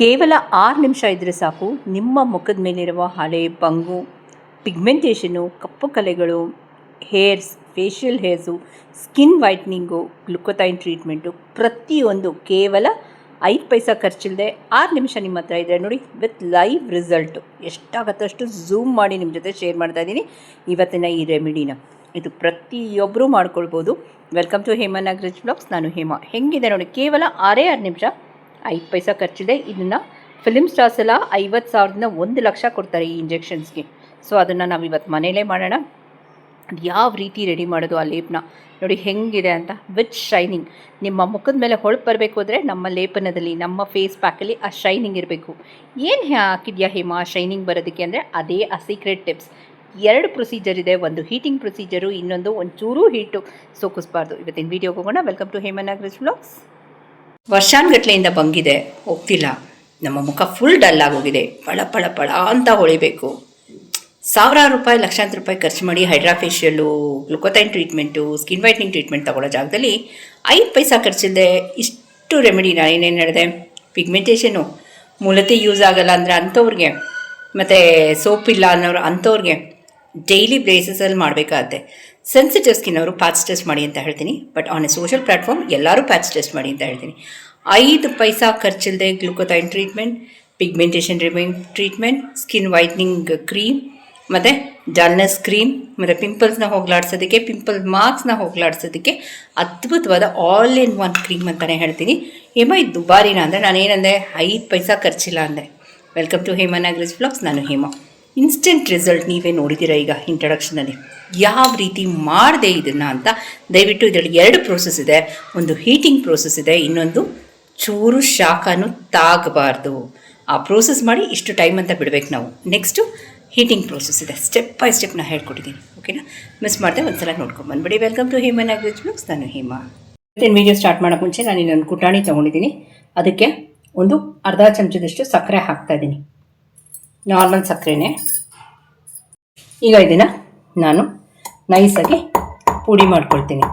ಕೇವಲ 6 ನಿಮಿಷ ಇದ್ದರೆ ಸಾಕು ನಿಮ್ಮ ಮುಖದ ಮೇಲಿರುವ ಹಳೆ ಬಂಗು, ಪಿಗ್ಮೆಂಟೇಷನು, ಕಪ್ಪು ಕಲೆಗಳು, hairs, facial hairs, skin whitening, glutathione treatment ಪ್ರತಿಯೊಂದು ಕೇವಲ 5 ಪೈಸಾ ಖರ್ಚಿಲ್ಲದೆ 6 ನಿಮಿಷ ನಿಮ್ಮ ಹತ್ರ ಇದೆ ನೋಡಿ. ವಿತ್ ಲೈವ್ ರಿಸಲ್ಟು ಎಷ್ಟಾಗತ್ತೋ ಅಷ್ಟು ಝೂಮ್ ಮಾಡಿ ನಿಮ್ಮ ಜೊತೆ ಶೇರ್ ಮಾಡ್ತಾ ಇದ್ದೀನಿ ಇವತ್ತಿನ ಈ ರೆಮಿಡಿನ. ಇದು ಪ್ರತಿಯೊಬ್ಬರೂ ಮಾಡ್ಕೊಳ್ಬೋದು. Welcome to Hema Nagaraj blogs. ನಾನು ಹೇಮಾ. ಹೆಂಗಿದೆ ನೋಡಿ, ಕೇವಲ 6 ನಿಮಿಷ 5 ಪೈಸಾ ಖರ್ಚಿದೆ. ಇದನ್ನು ಫಿಲಿಮ್ ಸ್ಟಾರ್ಸ್ ಎಲ್ಲ 50,000ದಿಂದ 1,00,000 ಕೊಡ್ತಾರೆ ಈ ಇಂಜೆಕ್ಷನ್ಸ್ಗೆ. ಸೊ ಅದನ್ನು ನಾವು ಇವತ್ತು ಮನೇಲೇ ಮಾಡೋಣ. ಅದು ಯಾವ ರೀತಿ ರೆಡಿ ಮಾಡೋದು ಆ ಲೇಪನ ನೋಡಿ ಹೆಂಗಿದೆ ಅಂತ. ವಿತ್ ಶೈನಿಂಗ್, ನಿಮ್ಮ ಮುಖದ ಮೇಲೆ ಹೊಳಪು ಬರಬೇಕು ಅಂದರೆ ನಮ್ಮ ಲೇಪನದಲ್ಲಿ, ನಮ್ಮ ಫೇಸ್ ಪ್ಯಾಕಲ್ಲಿ ಆ ಶೈನಿಂಗ್ ಇರಬೇಕು. ಏನು ಹಾಕಿದ್ಯಾ ಹೇಮಾ ಶೈನಿಂಗ್ ಬರೋದಕ್ಕೆ ಅಂದರೆ ಅದೇ ಆ ಸೀಕ್ರೆಟ್ ಟಿಪ್ಸ್. 2 ಪ್ರೊಸೀಜರ್ ಇದೆ. ಒಂದು ಹೀಟಿಂಗ್ ಪ್ರೊಸೀಜರು, ಇನ್ನೊಂದು ಒಂಚೂರು ಹೀಟು ಸೋಕಿಸ್ಬಾರ್ದು. ಇವತ್ತಿನ ವೀಡಿಯೋಗೆ ಹೋಗೋಣ. Welcome to Hema Nagaraj vlogs. ವರ್ಷಾನುಗಟ್ಲೆಯಿಂದ ಬಂಗಿದೆ, ಹೋಗ್ತಿಲ್ಲ. ನಮ್ಮ ಮುಖ ಫುಲ್ ಡಲ್ ಆಗೋಗಿದೆ. ಪಳ ಪಳ ಪಳ ಅಂತ ಹೊಳಿಬೇಕು. ಸಾವಿರಾರು ರೂಪಾಯಿ, ಲಕ್ಷಾಂತರ ರೂಪಾಯಿ ಖರ್ಚು ಮಾಡಿ hydra facial, glutathione treatment, skin whitening treatment ತೊಗೊಳ್ಳೋ ಜಾಗದಲ್ಲಿ 5 ಪೈಸಾ ಖರ್ಚಿಲ್ಲದೆ ಇಷ್ಟು ರೆಮಿಡಿ ನಾನು ಏನೇನು ಹೇಳಿದೆ. ಪಿಗ್ಮೆಂಟೇಷನು ಮೂಲತಃ ಯೂಸ್ ಆಗೋಲ್ಲ ಅಂದರೆ ಅಂಥವ್ರಿಗೆ, ಮತ್ತು ಸೋಪ್ ಇಲ್ಲ ಅನ್ನೋರು ಅಂಥವ್ರಿಗೆ ಡೈಲಿ ಬೇಸಿಸಲ್ಲಿ ಮಾಡಬೇಕಾಗತ್ತೆ. ಸೆನ್ಸಿಟಿವ್ ಸ್ಕಿನ್ ಅವರು ಪ್ಯಾಚ್ ಟೆಸ್ಟ್ ಮಾಡಿ ಅಂತ ಹೇಳ್ತೀನಿ. But on a social platform ಎಲ್ಲರೂ ಪ್ಯಾಚ್ ಟೆಸ್ಟ್ ಮಾಡಿ ಅಂತ ಹೇಳ್ತೀನಿ. 5 ಪೈಸಾ ಖರ್ಚಿಲ್ಲದೆ glutathione treatment, pigmentation removing treatment, skin whitening cream, ಮತ್ತು ಡಲ್ನೆಸ್ ಕ್ರೀಮ್, ಮತ್ತು ಪಿಂಪಲ್ಸ್ನ ಹೋಗಲಾಡ್ಸೋದಕ್ಕೆ, ಪಿಂಪಲ್ ಮಾರ್ಕ್ಸ್ನ ಹೋಗಲಾಡ್ಸೋದಕ್ಕೆ ಅದ್ಭುತವಾದ ಆಲ್ ಇನ್ ಒನ್ ಕ್ರೀಮ್ ಅಂತಲೇ ಹೇಳ್ತೀನಿ. ಹೇಮಾ ಇದು ದುಬಾರಿನ ಅಂದರೆ ನಾನೇನಂದೆ 5 ಪೈಸಾ ಖರ್ಚಿಲ್ಲ ಅಂದೆ. Welcome to Hema Nagaraj vlogs. ನಾನು ಹೇಮಾ. ಇನ್ಸ್ಟೆಂಟ್ ರಿಸಲ್ಟ್ ನೀವೇ ನೋಡಿದ್ದೀರಾ ಈಗ ಇಂಟ್ರಡಕ್ಷನಲ್ಲಿ. ಯಾವ ರೀತಿ ಮಾಡಿದೆ ಇದನ್ನು ಅಂತ ದಯವಿಟ್ಟು. ಇದರಲ್ಲಿ 2 ಪ್ರೋಸೆಸ್ ಇದೆ. ಒಂದು ಹೀಟಿಂಗ್ ಪ್ರೋಸೆಸ್ ಇದೆ, ಇನ್ನೊಂದು ಚೂರು ಶಾಖನೂ ತಾಗಬಾರ್ದು. ಆ ಪ್ರೋಸೆಸ್ ಮಾಡಿ ಇಷ್ಟು ಟೈಮ್ ಅಂತ ಬಿಡಬೇಕು ನಾವು. ನೆಕ್ಸ್ಟು ಹೀಟಿಂಗ್ ಪ್ರೋಸೆಸ್ ಇದೆ. ಸ್ಟೆಪ್ ಬೈ ಸ್ಟೆಪ್ ನಾನು ಹೇಳ್ಕೊಟ್ಟಿದ್ದೀನಿ. ಓಕೆನಾ? ಮಿಸ್ ಮಾಡಿದೆ ಒಂದ್ಸಲ ನೋಡ್ಕೊಂಡು ಬಂದ್ಬಿಡಿ. Welcome to Hema Nagaraj blogs. ನಾನು ಹೇಮಾ. ಇವತ್ತಿನ ವೀಡಿಯೋ ಸ್ಟಾರ್ಟ್ ಮಾಡೋಕ್ಕೆ ಮುಂಚೆ ನಾನು ಇನ್ನೊಂದು ಕುಟಾಣಿ ತೊಗೊಂಡಿದ್ದೀನಿ. ಅದಕ್ಕೆ ಒಂದು ಅರ್ಧ ಚಮಚದಷ್ಟು ಸಕ್ಕರೆ ಹಾಕ್ತಾಯಿದ್ದೀನಿ. ನಾರ್ಮಲ್ ಸಕ್ಕರೆನೇ. ಈಗ ಇದನ್ನು ನಾನು ನೈಸಾಗಿ ಪುಡಿ ಮಾಡ್ಕೊಳ್ತೀನಿ.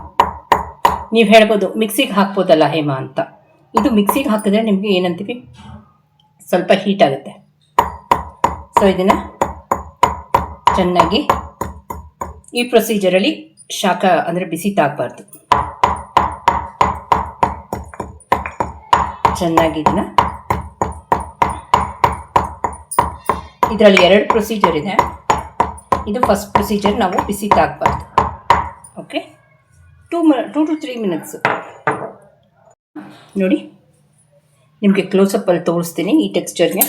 ನೀವು ಹೇಳ್ಬೋದು ಮಿಕ್ಸಿಗೆ ಹಾಕ್ಬೋದಲ್ಲ ಹೇಮಾ ಅಂತ. ಇದು ಮಿಕ್ಸಿಗೆ ಹಾಕಿದ್ರೆ ನಿಮಗೆ ಏನಂತೀವಿ, ಸ್ವಲ್ಪ ಹೀಟ್ ಆಗುತ್ತೆ. ಸೊ ಇದನ್ನು ಚೆನ್ನಾಗಿ ಈ ಪ್ರೊಸೀಜರಲ್ಲಿ ಶಾಖ ಅಂದರೆ ಬಿಸಿ ತಾಗಬಾರ್ದು. ಚೆನ್ನಾಗಿ ಇದರಲ್ಲಿ 2 ಪ್ರೊಸೀಜರ್ ಇದೆ. ಇದು ಫಸ್ಟ್ ಪ್ರೊಸೀಜರ್, ನಾವು ಬಿಸಿ ತಾಗಬಾರ್ದು. ಓಕೆ, 2 to 3 ಮಿನಿಟ್ಸು ನೋಡಿ. ನಿಮಗೆ ಕ್ಲೋಸಪ್ಪಲ್ಲಿ ತೋರಿಸ್ತೀನಿ ಈ ಟೆಕ್ಸ್ಚರ್ಗೆ.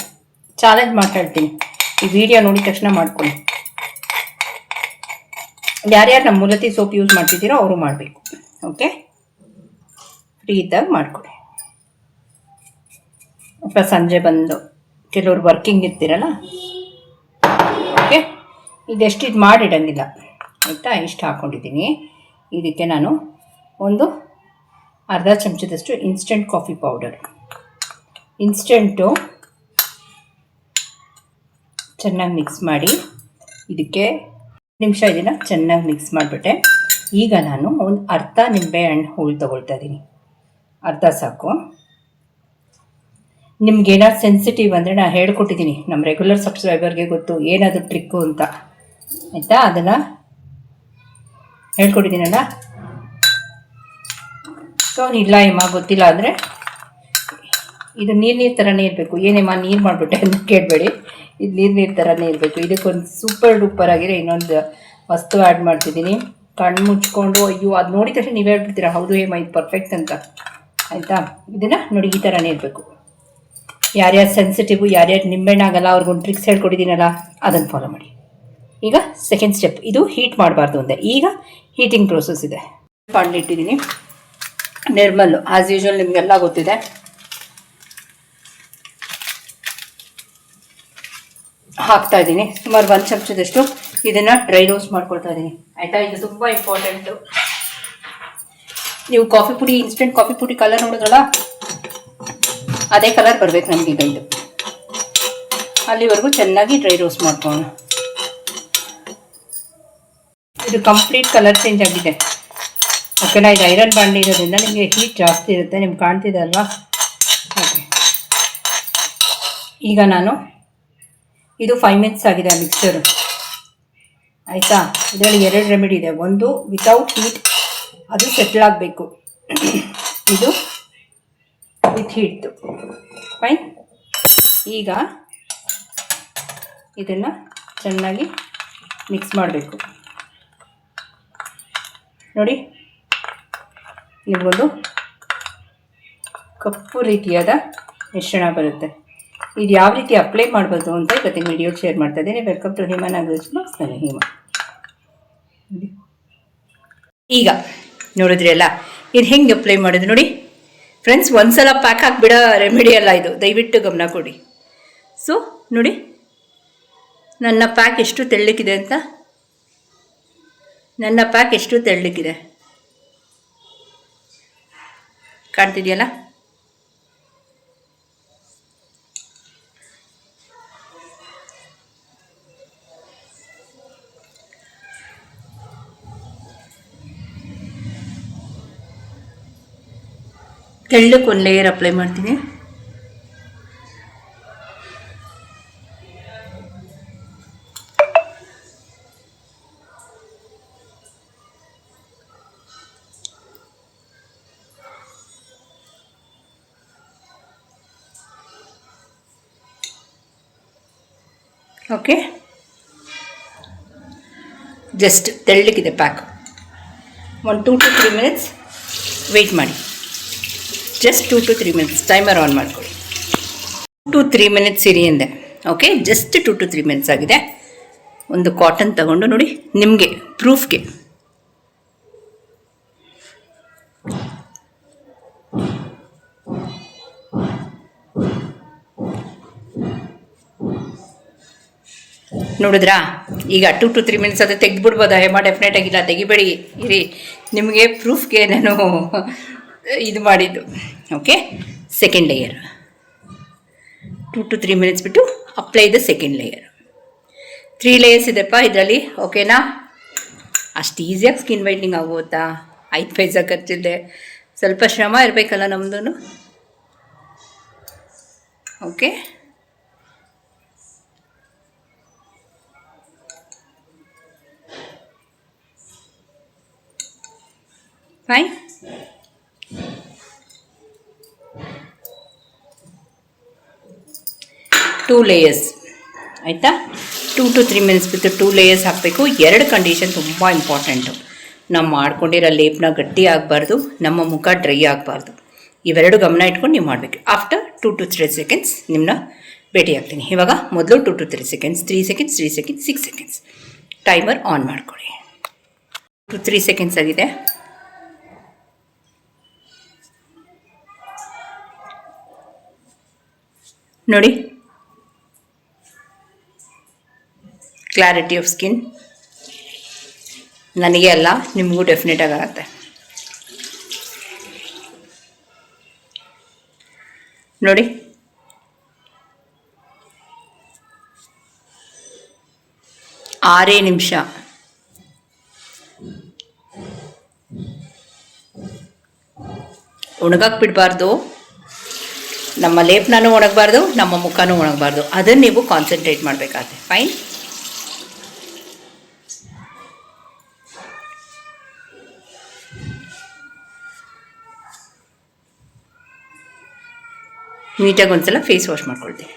ಚಾಲೆಂಜ್ ಮಾತಾಡ್ತೀನಿ, ಈ ವಿಡಿಯೋ ನೋಡಿದ ತಕ್ಷಣ ಮಾಡ್ಕೊಳ್ಳಿ. ಯಾರ್ಯಾರು ನಮ್ಮ ಮೂಲತಿ ಸೋಪ್ ಯೂಸ್ ಮಾಡ್ತಿದ್ದೀರೋ ಅವರು ಮಾಡಬೇಕು. ಓಕೆ, ಫ್ರೀ ಇದ್ದಾಗ ಮಾಡಿಕೊಡಿ. ಅಥವಾ ಸಂಜೆ ಬಂದು ಕೆಲವರು ವರ್ಕಿಂಗ್ ಇರ್ತೀರಲ್ಲ. ಓಕೆ, ಇದೆಷ್ಟು ಇದು ಮಾಡಿಡಂಗಿಲ್ಲ ಆಯಿತಾ. ಇಷ್ಟು ಹಾಕ್ಕೊಂಡಿದ್ದೀನಿ. ಇದಕ್ಕೆ ನಾನು ಒಂದು ಅರ್ಧ ಚಮಚದಷ್ಟು ಇನ್ಸ್ಟೆಂಟ್ ಕಾಫಿ ಪೌಡರ್. ಇನ್ಸ್ಟೆಂಟು ಚೆನ್ನಾಗಿ ಮಿಕ್ಸ್ ಮಾಡಿ ಇದಕ್ಕೆ ನಿಮಿಷ ಇದನ್ನು ಚೆನ್ನಾಗಿ ಮಿಕ್ಸ್ ಮಾಡಿಬಿಟ್ಟೆ. ಈಗ ನಾನು ಒಂದು ಅರ್ಧ ನಿಂಬೆಹಣ್ಣು ಹೋಳು ತೊಗೊಳ್ತಾ ಇದ್ದೀನಿ. ಅರ್ಧ ಸಾಕು. ನಿಮ್ಗೇನಾದ್ರು ಸೆನ್ಸಿಟಿವ್ ಅಂದರೆ ನಾನು ಹೇಳ್ಕೊಟ್ಟಿದ್ದೀನಿ, ನಮ್ಮ ರೆಗ್ಯುಲರ್ ಸಬ್ಸ್ಕ್ರೈಬರ್ಗೆ ಗೊತ್ತು ಏನಾದರೂ ಟ್ರಿಕ್ಕು ಅಂತ ಆಯಿತಾ. ಅದನ್ನು ಹೇಳ್ಕೊಟ್ಟಿದ್ದೀನಲ್ಲ. ಸೊ ಇಲ್ಲ ಹೇಮಾ ಗೊತ್ತಿಲ್ಲ ಅಂದರೆ ಇದು ನೀರು ಥರನೇ ಇರಬೇಕು. ಏನೇಮ್ಮ ನೀರು ಮಾಡಿಬಿಟ್ಟೆ ಅಂತ ಕೇಳಬೇಡಿ. ಇದು ನೀರು ಥರನೇ ಇರಬೇಕು. ಇದಕ್ಕೊಂದು ಸೂಪರ್ ಡೂಪರ್ ಆಗಿರೋ ಇನ್ನೊಂದು ವಸ್ತು ಆ್ಯಡ್ ಮಾಡ್ತಿದ್ದೀನಿ. ಕಣ್ಣು ಮುಚ್ಕೊಂಡು ಅಯ್ಯೋ ಅದು ನೋಡಿದ ತಕ್ಷಣ ನೀವು ಹೇಳ್ಬಿಡ್ತೀರಾ ಹೌದು ಹೇಮಾ ಇದು ಪರ್ಫೆಕ್ಟ್ ಅಂತ ಆಯಿತಾ. ಇದನ್ನು ನೋಡಿ ಈ ಥರನೇ ಇರಬೇಕು. ಯಾರ್ಯಾರು ಸೆನ್ಸಿಟಿವ್, ಯಾರ್ಯಾರು ನಿಂಬೆಣ್ಣಾಗಲ್ಲ ಅವ್ರಿಗೊಂದು ಟ್ರಿಕ್ಸ್ ಹೇಳ್ಕೊಟ್ಟಿದ್ದೀನಲ್ಲ, ಅದನ್ನು ಫಾಲೋ ಮಾಡಿ. ಈಗ ಸೆಕೆಂಡ್ ಸ್ಟೆಪ್, ಇದು ಹೀಟ್ ಮಾಡಬಾರ್ದು ಅಂದೆ. ಈಗ ಹೀಟಿಂಗ್ ಪ್ರೋಸೆಸ್ ಇದೆ. ಬಾಣಲೆ ಇಟ್ಟಿದ್ದೀನಿ. ನಾರ್ಮಲ್ಲು ಆ್ಯಸ್ ಯೂಶ್ವಲ್ ನಿಮಗೆಲ್ಲ ಗೊತ್ತಿದೆ. ಹಾಕ್ತಾ ಇದ್ದೀನಿ ಸುಮಾರು 1 ಚಮಚದಷ್ಟು. ಇದನ್ನು ಡ್ರೈ ರೋಸ್ಟ್ ಮಾಡ್ಕೊಳ್ತಾ ಇದ್ದೀನಿ ಆಯಿತಾ. ಇದು ತುಂಬ ಇಂಪಾರ್ಟೆಂಟು. ನೀವು ಕಾಫಿ ಪುಡಿ, ಇನ್ಸ್ಟೆಂಟ್ ಕಾಫಿ ಪುಡಿ ಕಲರ್ ನೋಡಿದ್ರಲ್ಲ, ಅದೇ ಕಲರ್ ಬರಬೇಕು ನಮಗೀಗ. ಇದು ಅಲ್ಲಿವರೆಗೂ ಚೆನ್ನಾಗಿ ಡ್ರೈ ರೋಸ್ಟ್ ಮಾಡ್ಕೊಳ್ಳೋಣ. ಇದು ಕಂಪ್ಲೀಟ್ ಕಲರ್ ಚೇಂಜ್ ಆಗಿದೆ. ಓಕೆನಾ. ಇದು ಐರನ್ ಬಾಂಡೆ ಇರೋದ್ರಿಂದ ನಿಮಗೆ ಹೀಟ್ ಜಾಸ್ತಿ ಇರುತ್ತೆ. ನಿಮ್ಗೆ ಕಾಣ್ತಿದೆ ಅಲ್ವಾ. ಓಕೆ, ಈಗ ನಾನು ಇದು 5 ಮಿನಿಟ್ಸ್ ಆಗಿದೆ ಮಿಕ್ಸರು, ಆಯಿತಾ. ಇದರಲ್ಲಿ 2 ರೆಮಿಡಿ ಇದೆ. ಒಂದು ವಿತೌಟ್ ಹೀಟ್, ಅದು ಸೆಟ್ಲ್ ಆಗಬೇಕು. ಇದು ವಿತ್ ಹೀಟ್ದು. ಫೈನ್. ಈಗ ಇದನ್ನು ಚೆನ್ನಾಗಿ ಮಿಕ್ಸ್ ಮಾಡಬೇಕು. ನೋಡಿ, ನಿಮಗೊಂದು ಕಪ್ಪು ರೀತಿಯಾದ ಮಿಶ್ರಣ ಬರುತ್ತೆ. ಇದು ಯಾವ ರೀತಿ ಅಪ್ಲೈ ಮಾಡ್ಬೋದು ಅಂತ ಇವತ್ತಿನ ವಿಡಿಯೋ ಶೇರ್ ಮಾಡ್ತಾ ಇದ್ದೀನಿ. Welcome to Hema Nagaraj blogs. ನಾನು ಹೇಮಾ. ಈಗ ನೋಡಿದ್ರಿ ಅಲ್ಲ, ಇದು ಹೆಂಗೆ ಅಪ್ಲೈ ಮಾಡೋದು ನೋಡಿ ಫ್ರೆಂಡ್ಸ್. ಒಂದ್ಸಲ ಪ್ಯಾಕ್ ಹಾಕ್ಬಿಡ ರೆಮಿಡಿ ಅಲ್ಲ ಇದು, ದಯವಿಟ್ಟು ಗಮನ ಕೊಡಿ. ಸೊ ನೋಡಿ ನನ್ನ ಪ್ಯಾಕ್ ಎಷ್ಟು ತೆಳ್ಳಕ್ಕಿದೆ ಅಂತ. ನನ್ನ ಪ್ಯಾಕ್ ಎಷ್ಟು ತೆಳ್ಳಕ್ಕಿದೆ ಕಾಣ್ತಿದೆಯಲ್ಲ. ತೆಳ್ಳಕ್ಕೆ ಒಂದು ಲೇಯರ್ ಅಪ್ಲೈ ಮಾಡ್ತೀನಿ. ಓಕೆ, ಜಸ್ಟ್ ತೆಳ್ಳಗಿದೆ ಪ್ಯಾಕ್. 1 to 3 ಮಿನಿಟ್ಸ್ ವೆಯ್ಟ್ ಮಾಡಿ. Just 2 to 3 minutes timer on ಮಾಡ್ಕೊಳ್ಳಿ. 2 to 3 ಮಿನಿಟ್ಸ್ ಇರಿ ಅಂದೆ. ಓಕೆ, ಜಸ್ಟ್ 2 to 3 ಮಿನಿಟ್ಸ್ ಆಗಿದೆ. ಒಂದು ಕಾಟನ್ ತಗೊಂಡು ನೋಡಿ, ನಿಮಗೆ ಪ್ರೂಫ್ಗೆ ನೋಡಿದ್ರಾ. ಈಗ 2 to 3 ಮಿನಿಟ್ಸ್ ಅದು ತೆಗೆದುಬಿಡ್ಬೋದಾ? ಹೇಮಾ ಡೆಫಿನೆಟ್ ಆಗಿಲ್ಲ, ತೆಗಿಬೇಡಿ, ಇರಿ. ನಿಮಗೆ ಪ್ರೂಫ್ಗೆ ನಾನು ಇದು ಮಾಡಿದ್ದು. Okay, second layer 2 to 3 minutes ಬಿಟ್ಟು apply the second layer. 3 layers ಇದೆಪ್ಪ ಇದರಲ್ಲಿ. ಓಕೆನಾ? ಅಷ್ಟು ಈಸಿಯಾಗಿ ಸ್ಕಿನ್ ವೈಟ್ನಿಂಗ್ ಆಗೋತಾ? 5 ಪೈಸಾ ಖರ್ಚಿದೆ. ಸ್ವಲ್ಪ ಶ್ರಮ ಇರಬೇಕಲ್ಲ ನಮ್ಮದು. Okay, fine. ಟೂ ಲೇಯರ್ಸ್ ಆಯಿತಾ. 2 to 3 ಮಿನಿಟ್ಸ್ ಬಿಟ್ಟು 2 ಲೇಯರ್ಸ್ ಹಾಕಬೇಕು. 2 ಕಂಡೀಷನ್ ತುಂಬ ಇಂಪಾರ್ಟೆಂಟು. ನಾವು ಮಾಡ್ಕೊಂಡಿರೋ ಲೇಪ್ನ ಗಟ್ಟಿ ಆಗಬಾರ್ದು, ನಮ್ಮ ಮುಖ ಡ್ರೈ ಆಗಬಾರ್ದು. ಇವೆರಡು ಗಮನ ಇಟ್ಕೊಂಡು ನೀವು ಮಾಡಬೇಕು. ಆಫ್ಟರ್ 2 to 3 ಸೆಕೆಂಡ್ಸ್ ನಿಮ್ಮನ್ನ ಭೇಟಿ ಆಗ್ತೀನಿ. ಇವಾಗ ಮೊದಲು 2 to 3 seconds, 3 seconds, 3 seconds, 6 seconds timer on ಮಾಡ್ಕೊಳ್ಳಿ. 2 to 3 ಸೆಕೆಂಡ್ಸ್ ಆಗಿದೆ. ನೋಡಿ, ಕ್ಲಾರಿಟಿ ಆಫ್ ಸ್ಕಿನ್ ನನಗೆ ಅಲ್ಲ, ನಿಮಗೂ ಡೆಫಿನೆಟಾಗಿ ಆಗುತ್ತೆ. ನೋಡಿ, ಆರೇ ನಿಮಿಷ. ಒಣಗಕ್ಕೆ ಬಿಡಬಾರ್ದು. ನಮ್ಮ ಲೇಪ್ನೂ ಒಣಗಬಾರ್ದು, ನಮ್ಮ ಮುಖನೂ ಒಣಗಬಾರ್ದು. ಅದನ್ನು ನೀವು ಕಾನ್ಸಂಟ್ರೇಟ್ ಮಾಡಬೇಕಾಗುತ್ತೆ. ಫೈನ್. ನೀಟಾಗಿ ಒಂದ್ಸಲ ಫೇಸ್ ವಾಶ್ ಮಾಡ್ಕೊಳ್ತೀನಿ.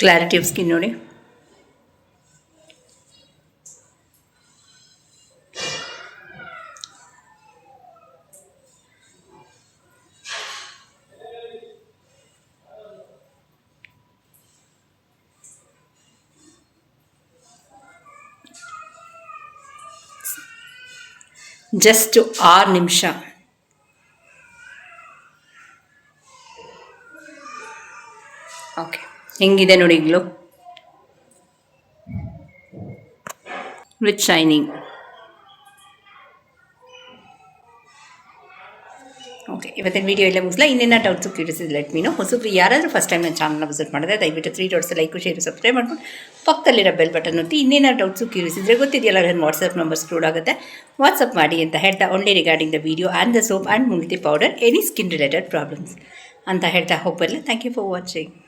ಕ್ಲಾರಿಟಿ ಆಫ್ ಸ್ಕಿನ್ ನೋಡಿ. ಜಸ್ಟ್ 6 ನಿಮಿಷ. ಓಕೆ, ಹೆಂಗಿದೆ ನೋಡಿ ಗ್ಲೋ ವಿತ್ ಶೈನಿಂಗ್. ಓಕೆ, ಇವತ್ತಿನ ವೀಡಿಯೋ ಎಲ್ಲ ಮುಗಿಸ್ಲಾ. ಇನ್ನೇನ ಡೌಟ್ಸು ಕ್ಯೂರಿಯಸ್ ಲೆಟ್ ಮೀನು. ಹೊಸಬ್ರು ಯಾರಾದರೂ ಫಸ್ಟ್ ಟೈಮ್ ನನ್ನ ಚಾನಲ್ನ ವಿಸಿಟ್ ಮಾಡಿದ್ರೆ ದಯವಿಟ್ಟು 3 ಡಾಟ್ಸ್ ಲೈಕ್, ಶೇರ್, ಸಬ್ಸ್ಕ್ರೈಬ್ ಮಾಡ್ಕೊಂಡು ಪಕ್ಕದಲ್ಲಿರೋ ಬೆಲ್ ಬಟನ್ ಒತ್ತಿ. ಇನ್ನೇನ ಡೌಟ್ಸು ಕ್ಯೂರಿಯಸ್ ಇದ್ದರೆ ಗೊತ್ತಿದೆಯಲ್ಲ, ನನ್ನ ವಾಟ್ಸಪ್ ನಂಬರ್ ಸ್ಕ್ರೋಲ್ ಆಗುತ್ತೆ, ವಾಟ್ಸಪ್ ಮಾಡಿ ಅಂತ ಹೇಳ್ತಾ, only regarding the video and the soap and multi powder, any skin related problems. ಅಂತ ಹೇಳ್ತಾ ಹೋಗ್ಬರಲ್ಲ. Thank you for watching.